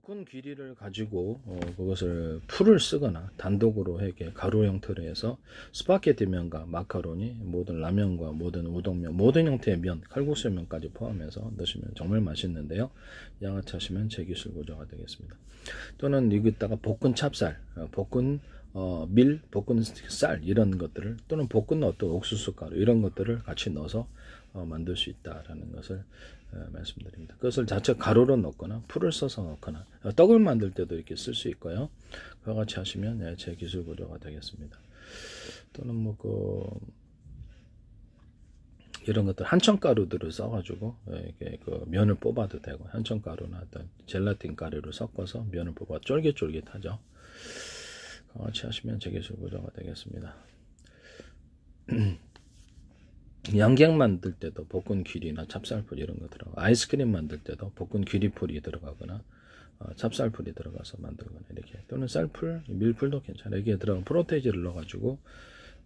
볶은 귀리를 가지고 그것을 풀을 쓰거나 단독으로 이렇게 가루 형태로 해서 스파게티 면과 마카로니, 모든 라면과 모든 우동면, 모든 형태의 면, 칼국수 면까지 포함해서 넣으시면 정말 맛있는데요. 양아치 하시면 제 기술 구조가 되겠습니다. 또는 여기다가 볶은 찹쌀, 볶은 밀, 볶은 쌀 이런 것들을, 또는 볶은 어떤 옥수수 가루 이런 것들을 같이 넣어서 만들 수 있다라는 것을 말씀드립니다. 그것을 자체 가루로 넣거나 풀을 써서 넣거나 떡을 만들 때도 이렇게 쓸 수 있고요. 그와 같이 하시면 제 기술 구조가 되겠습니다. 또는 이런 것들 한천 가루들을 써가지고 이렇게 그 면을 뽑아도 되고, 한천 가루나 어떤 젤라틴 가루를 섞어서 면을 뽑아 쫄깃쫄깃하죠. 그와 같이 하시면 제 기술 구조가 되겠습니다. 양갱 만들 때도 볶은 귀리나 찹쌀풀 이런 거 들어가고, 아이스크림 만들 때도 볶은 귀리풀이 들어가거나 찹쌀풀이 들어가서 만들거나 이렇게, 또는 쌀풀, 밀풀도 괜찮아요. 여기에 들어간 프로테이지를 넣어가지고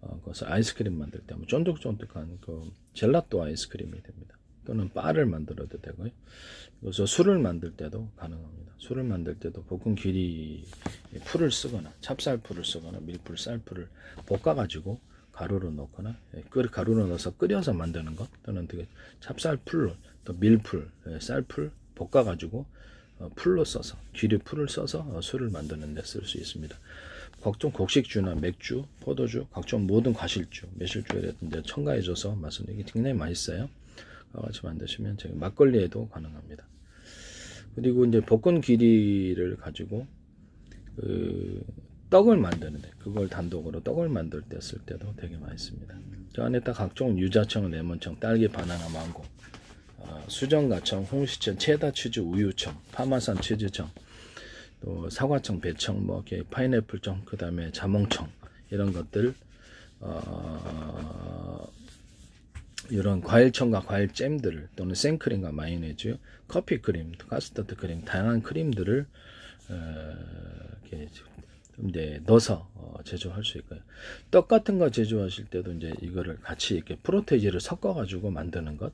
그것을 아이스크림 만들 때 쫀득쫀득한 그 젤라또 아이스크림이 됩니다. 또는 바를 만들어도 되고요. 그래서 술을 만들 때도 가능합니다. 술을 만들 때도 볶은 귀리 풀을 쓰거나 찹쌀풀을 쓰거나 밀풀, 쌀풀을 볶아가지고 가루로 넣거나 가루로 넣어서 끓여서 만드는 것, 또는 찹쌀풀, 또 밀풀, 쌀풀 볶아가지고 풀로 써서, 귀리 풀을 써서 술을 만드는 데 쓸 수 있습니다. 각종 곡식주나 맥주, 포도주, 각종 모든 과실주, 매실주라든지 첨가해줘서 맛은 이게 굉장히 맛있어요. 같이 만드시면 막걸리에도 가능합니다. 그리고 이제 볶은 귀리를 가지고 떡을 만드는데, 그걸 단독으로 떡을 만들 때 쓸 때도 되게 맛있습니다. 저 안에다 각종 유자청, 레몬청, 딸기, 바나나, 망고, 수정가청, 홍시청, 체다 치즈, 우유청, 파마산 치즈청, 또 사과청, 배청, 이렇게 파인애플청, 그 다음에 자몽청, 이런 것들, 이런 과일청과 과일잼들을, 또는 생크림과 마요네즈, 커피크림, 카스터드 크림, 다양한 크림들을 이렇게 이제 넣어서 제조할 수 있고요. 떡 같은 거 제조하실 때도 이제 이거를 같이 이렇게 프로테이지를 섞어 가지고 만드는 것,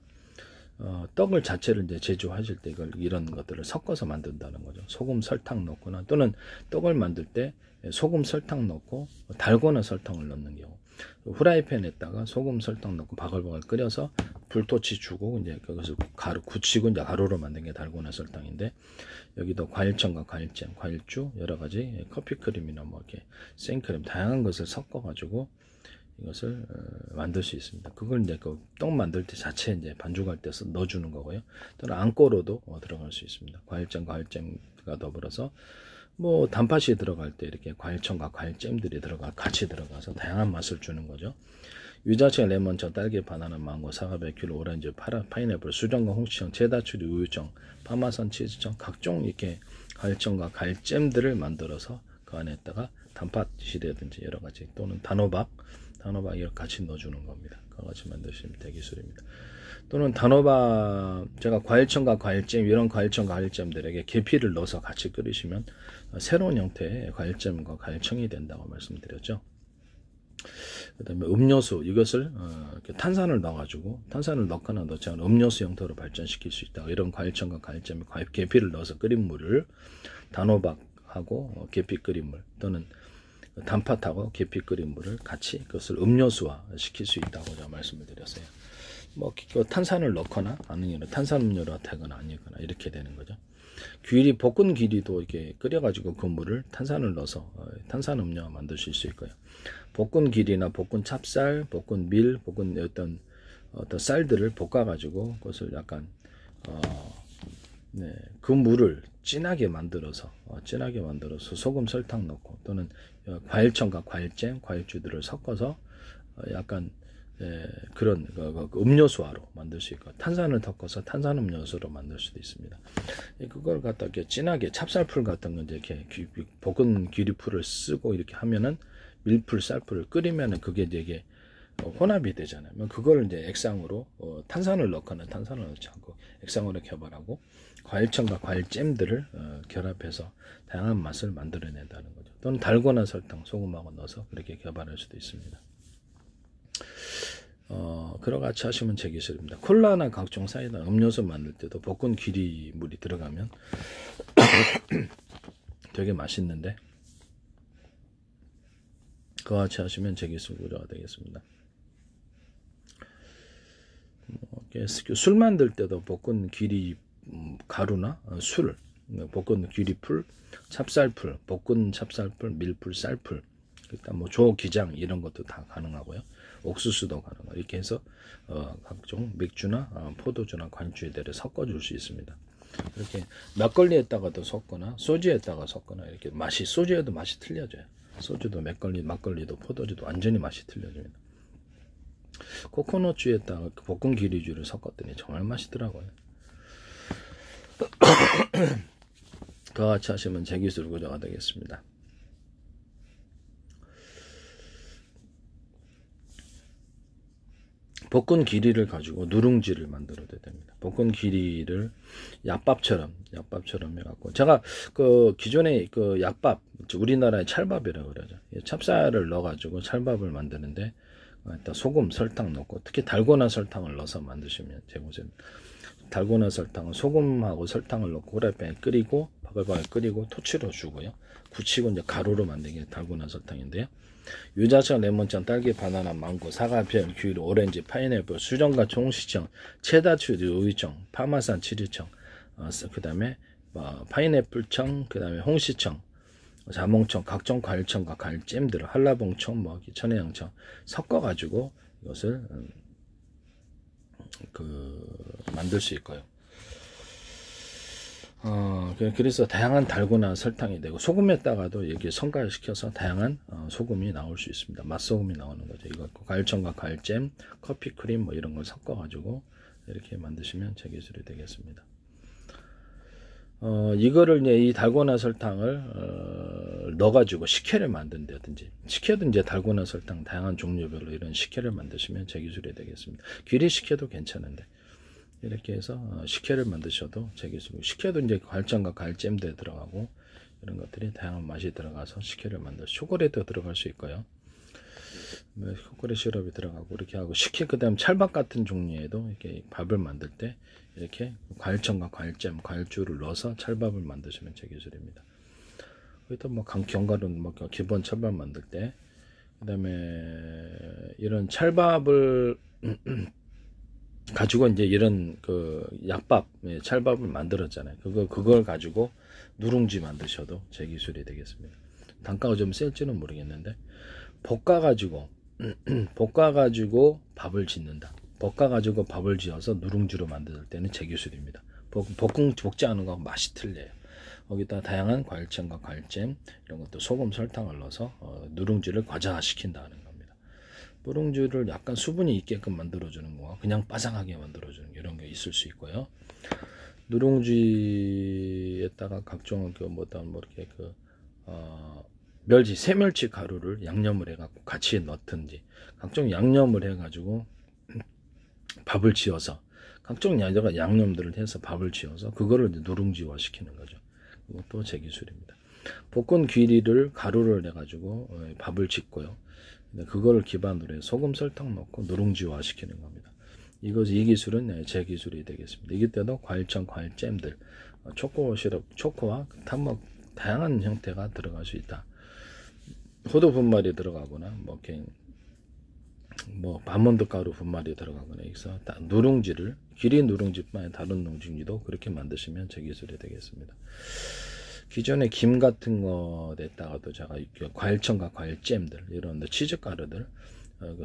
떡을 자체를 이제 제조하실 때 이런 것들을 섞어서 만든다는 거죠. 소금, 설탕 넣거나, 또는 떡을 만들 때 소금, 설탕 넣고 달고나 설탕을 넣는 경우, 후라이팬에다가 소금, 설탕 넣고 바글바글 끓여서 불토치 주고, 이제 거기서 가루 굳히고 이제 가루로 만든 게 달고나 설탕인데, 여기도 과일청과 과일잼, 과일주, 여러 가지 커피크림이나 이렇게 생크림, 다양한 것을 섞어 가지고 이것을 만들 수 있습니다. 그걸 이제 그 떡 만들 때 자체 이제 반죽할 때 넣어주는 거고요. 또는 안고로도 들어갈 수 있습니다. 과일잼과 더불어서 단팥이 들어갈 때 이렇게 과일청과 과일잼들이 같이 들어가서 다양한 맛을 주는 거죠. 유자청, 레몬청, 딸기, 바나나, 망고, 사과, 베큐르, 오렌지, 파인애플, 수정과 홍시청, 체다 치즈, 우유청, 파마산 치즈청, 각종 이렇게 과일청과 과일잼들을 만들어서 그 안에다가 단팥이라든지 여러 가지, 또는 단호박 이렇게 같이 넣어주는 겁니다. 그거 같이 만드시면 대기술입니다. 또는 단호박, 제가 과일청과 과일잼, 이런 과일청과 과일잼들에게 계피를 넣어서 같이 끓이시면 새로운 형태의 과일잼과 과일청이 된다고 말씀드렸죠. 그 다음에 음료수, 이것을 탄산을 넣어가지고, 탄산을 넣거나 넣지 않은 음료수 형태로 발전시킬 수 있다. 이런 과일청과 과일잼, 계피를 넣어서 끓인 물을 단호박하고 계피 끓인 물, 또는 단팥하고 계피 끓인 물을 같이 그것을 음료수화 시킬 수 있다고 제가 말씀을 드렸어요. 탄산을 넣거나 아니면 탄산음료로 되거나 아니거나 이렇게 되는 거죠. 볶은 귀리도 이렇게 끓여가지고 그 물을 탄산을 넣어서 탄산음료 만드실 수 있고요. 볶은 귀리나 볶은 찹쌀, 볶은 밀, 볶은 어떤 쌀들을 볶아가지고 그것을 약간 그 물을 진하게 만들어서 소금, 설탕 넣고, 또는 과일청과 과일잼, 과일주들을 섞어서 약간 그런 음료수화로 만들 수 있고, 탄산을 섞어서 탄산음료수로 만들 수도 있습니다. 그걸 갖다 이렇게 진하게 찹쌀풀 같은 거 이렇게 볶은 귀리풀을 쓰고 이렇게 하면은, 밀풀, 쌀풀을 끓이면은 그게 되게 혼합이 되잖아요. 그걸 이제 액상으로 탄산을 넣거나 탄산을 넣지 않고 액상으로 개발하고, 과일청과 과일잼들을 결합해서 다양한 맛을 만들어낸다는 거죠. 또는 달고나 설탕, 소금하고 넣어서 그렇게 개발할 수도 있습니다. 그와 같이 하시면 제 기술입니다. 콜라나 각종 사이다 음료수 만들 때도 볶은 귀리물이 들어가면 되게 맛있는데 그와 같이 하시면 제 기술 구조가 되겠습니다. 술 만들 때도 볶은 귀리 가루나 술, 볶은 귀리풀, 찹쌀풀, 볶은 찹쌀풀, 밀풀, 쌀풀, 일단 뭐 조기장 이런 것도 다 가능하고요. 옥수수도 가능하고 이렇게 해서 각종 맥주나 포도주나 관주에다가 섞어줄 수 있습니다. 이렇게 막걸리에다가도 섞거나 소주에다가 섞거나 이렇게 맛이 소주에도 맛이 틀려져요. 소주도 막걸리도 포도주도 완전히 맛이 틀려집니다. 코코넛주에다가 볶은 기리주를 섞었더니 정말 맛있더라고요. 그와 같이 하시면 제 기술 구조가 되겠습니다. 볶은 기리를 가지고 누룽지를 만들어도 됩니다. 볶은 기리를 약밥처럼 해갖고 제가 그 기존에 그 약밥 우리나라의 찰밥이라고 그러죠. 찹쌀을 넣어가지고 찰밥을 만드는데 일단 소금, 설탕 넣고 특히 달고나 설탕을 넣어서 만드시면 제고생 달고나 설탕은 소금하고 설탕을 넣고 후라이팬에 끓이고 바글바글 끓이고 토치로 주고요. 굳히고 이제 가루로 만든 게 달고나 설탕인데요. 유자차, 레몬차, 딸기, 바나나, 망고, 사과, 별, 귤, 오렌지, 파인애플, 수정과 종시청, 체다추, 우유청, 파마산, 치즈청, 그 다음에 파인애플청, 그 다음에 홍시청, 자몽청, 각종 과일청과 과일잼들, 한라봉청, 천혜향청 섞어가지고 이것을 만들 수 있고요. 그래서 다양한 달고나 설탕이 되고 소금에다가도 이렇게 첨가시켜서 다양한 소금이 나올 수 있습니다. 맛소금이 나오는 거죠. 이거 과일청과 과일잼, 커피 크림 뭐 이런 걸 섞어가지고 이렇게 만드시면 제 기술이 되겠습니다. 이거를 이제 이 달고나 설탕을 넣어가지고 식혜를 만든다든지 식혜도 이제 달고나 설탕 다양한 종류별로 이런 식혜를 만드시면 제 기술이 되겠습니다. 귀리 식혜도 괜찮은데 이렇게 해서 식혜를 만드셔도 제 기술. 식혜도 이제 과일청과 과일잼도 들어가고 이런 것들이 다양한 맛이 들어가서 식혜를 만들. 초콜릿도 들어갈 수 있고요. 초콜릿 시럽이 들어가고 이렇게 하고 식혜 그다음 찰밥 같은 종류에도 이렇게 밥을 만들 때 이렇게 과일청과 과일잼, 과일주를 넣어서 찰밥을 만드시면 제 기술입니다. 거기다 뭐 견과류는 뭐 기본 찰밥 만들 때 그다음에 이런 찰밥을 가지고 이제 이런 그 약밥, 찰밥을 만들었잖아요. 그걸 가지고 누룽지 만드셔도 제 기술이 되겠습니다. 단가가 좀 셀지는 모르겠는데 볶아가지고 밥을 짓는다. 볶아가지고 밥을 지어서 누룽지로 만들 때는 제 기술입니다. 볶지 않은 거하고 맛이 틀려요. 거기다 다양한 과일청과 과일잼 이런 것도 소금, 설탕을 넣어서 누룽지를 과자화시킨다는 겁니다. 누룽지를 약간 수분이 있게끔 만들어주는 거와 그냥 바삭하게 만들어주는 이런 게 있을 수 있고요. 누룽지에다가 각종 이렇게 새멸치 가루를 양념을 해갖고 같이 넣든지 각종 양념을 해가지고 밥을 지어서 각종 양념들을 해서 밥을 지어서 그거를 누룽지화 시키는 거죠. 그것도 제 기술입니다. 볶은 귀리를 가루를 내가지고 밥을 짓고요. 그거를 기반으로 해서 소금, 설탕 넣고 누룽지화 시키는 겁니다. 이 기술은 제 기술이 되겠습니다. 이기 때도 과일청, 과일잼들, 초코 시럽, 초코와 탐먹 다양한 형태가 들어갈 수 있다. 호두 분말이 들어가거나 아몬드 가루 분말이 들어가거나 해서 누룽지를 귀리 누룽지뿐만 아니라 다른 누룽지도 그렇게 만드시면 제 기술이 되겠습니다. 기존에 김 같은 거에다가도 제가 과일청과 과일잼들 이런 치즈 가루들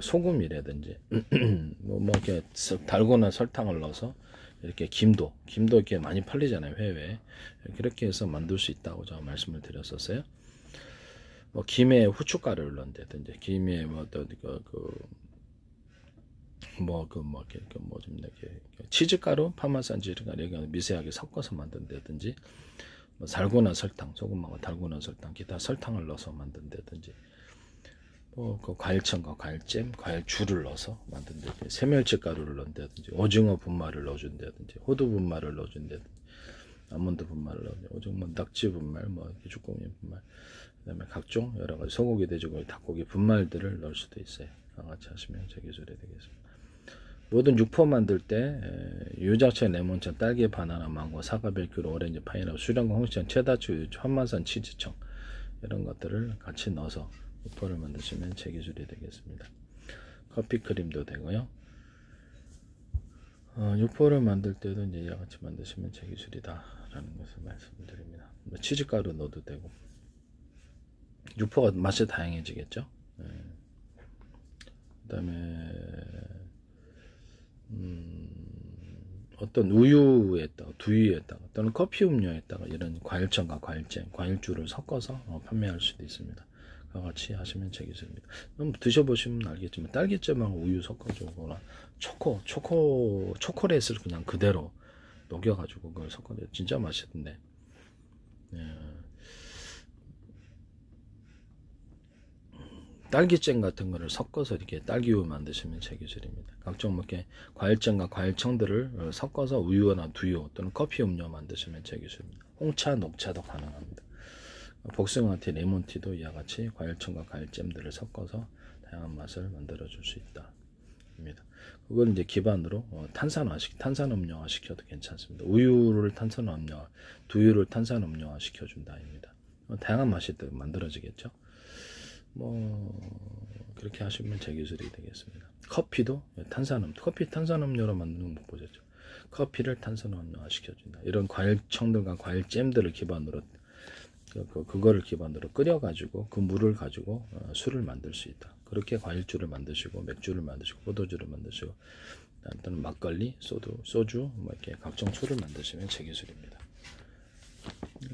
소금이라든지 이렇게 달고나 설탕을 넣어서 이렇게 김도 이렇게 많이 팔리잖아요. 해외에 그렇게 해서 만들 수 있다고 제가 말씀을 드렸었어요. 김에 후춧가루를 넣는다든지 김에 치즈가루, 파마산 치즈가루 이렇게 미세하게 섞어서 만든다든지 달고나 설탕, 소금하고 달고나 설탕, 기타 설탕을 넣어서 만든다든지 과일청과 과일잼, 과일주를 넣어서 만든다든지 새멸치 가루를 넣는다든지 오징어 분말을 넣어준다든지 호두 분말을 넣어준다든지 아몬드 분말을 넣어준다든지 오징어 낙지 분말, 쭈꾸미 분말 그다음에 각종 여러 가지 소고기, 돼지고기, 닭고기 분말들을 넣을 수도 있어요. 같이 하시면 제 기술이 되겠습니다. 모든 육포 만들 때 유자차, 레몬차, 딸기, 바나나, 망고, 사과, 벨큐르, 오렌지, 파인애플, 수령과 홍시청, 체다추, 유추, 한마산, 치즈청 이런 것들을 같이 넣어서 육포를 만드시면 제 기술이 되겠습니다. 커피 크림도 되고요. 육포를 만들 때도 이제 이와 같이 만드시면 제 기술이다 라는 것을 말씀드립니다. 치즈가루 넣어도 되고 육포가 맛이 다양해지겠죠. 그 다음에 어떤 우유에다가 두유에다가 또는 커피 음료에다가 이런 과일청과 과일잼, 과일주를 섞어서 판매할 수도 있습니다. 그와 같이 하시면 제 기술입니다. 그럼 드셔보시면 알겠지만 딸기잼하고 우유 섞어주거나 초콜릿을 그냥 그대로 녹여가지고 그걸 섞어내 진짜 맛있던데. 딸기잼 같은 거를 섞어서 이렇게 딸기우유 만드시면 제 기술입니다. 각종 뭐 이렇게 과일잼과 과일청들을 섞어서 우유나 두유 또는 커피 음료 만드시면 제 기술입니다. 홍차, 녹차도 가능합니다. 복숭아티, 레몬티도 이와 같이 과일청과 과일잼들을 섞어서 다양한 맛을 만들어 줄 수 있다. 입니다. 그걸 이제 기반으로 탄산음료화 시켜도 괜찮습니다. 우유를 탄산음료화, 두유를 탄산음료화 시켜준다입니다. 다양한 맛이 만들어지겠죠. 그렇게 하시면 제 기술이 되겠습니다. 커피도 커피 탄산음료로 만드는 거 보셨죠. 커피를 탄산음료화 시켜준다. 이런 과일청들과 과일잼들을 기반으로 그거를 기반으로 끓여가지고 그 물을 가지고 술을 만들 수 있다. 그렇게 과일주를 만드시고 맥주를 만드시고 포도주를 만드시고 또는 막걸리, 소주 뭐 이렇게 각종 술을 만드시면 제 기술입니다.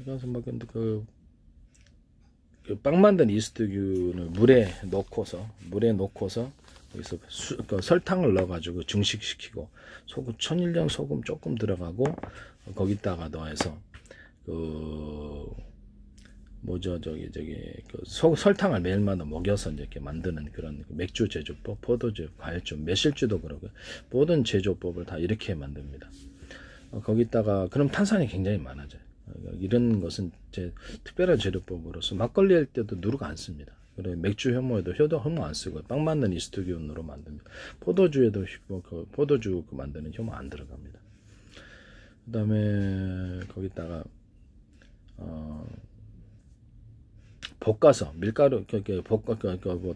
그래서 빵 만든 이스트균을 물에 넣고서 여기서 설탕을 넣어가지고 증식시키고 천일염 소금 조금 들어가고 거기다가 넣어서 설탕을 매일마다 먹여서 이렇게 만드는 그런 맥주 제조법, 포도주, 과일주, 매실주도 그러고 모든 제조법을 다 이렇게 만듭니다. 거기다가 그럼 탄산이 굉장히 많아져요. 이런 것은 제 특별한 재료법으로서 막걸리 할 때도 누룩 안 씁니다. 그리고 맥주 효모에도 효모 안 쓰고 빵 만든 이스트균으로 만듭니다. 포도주에도 포도주 만드는 효모 안 들어갑니다. 그 다음에 거기다가 볶아서 밀가루 이렇게 볶아가지고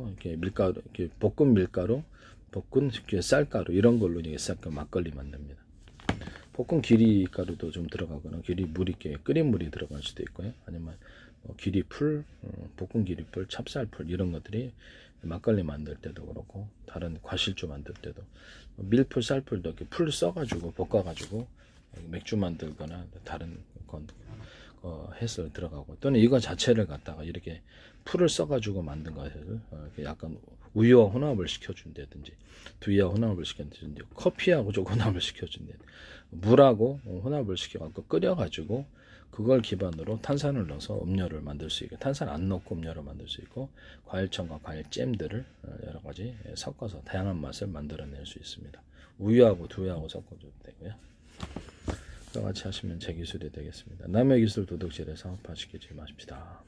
이렇게 밀가루 이렇게 볶은 밀가루, 볶은 쌀가루 이런 걸로 이렇게 막걸리 만듭니다. 볶은 기리가루도 좀 들어가거나 물이 끓인 물이 들어갈 수도 있고요. 아니면 기리풀, 볶은 기리풀, 찹쌀풀 이런 것들이 막걸리 만들 때도 그렇고 다른 과실주 만들 때도 밀풀, 쌀풀도 이렇게 풀 써가지고 볶아가지고 맥주 만들거나 다른 건 해서 들어가고 또는 이거 자체를 갖다가 이렇게 풀을 써가지고 만든 것을 약간 우유와 혼합을 시켜준다든지 두유와 혼합을 시켜준다든지 커피하고 좀 혼합을 시켜준다든지 물하고 혼합을 시켜갖고 끓여가지고 그걸 기반으로 탄산을 넣어서 음료를 만들 수 있고 탄산 안 넣고 음료를 만들 수 있고 과일청과 과일잼들을 여러 가지 섞어서 다양한 맛을 만들어낼 수 있습니다. 우유하고 두유하고 섞어줘도 되고요. 같이 하시면 제 기술이 되겠습니다. 남의 기술 도둑질에 사업화시키지 마십시다.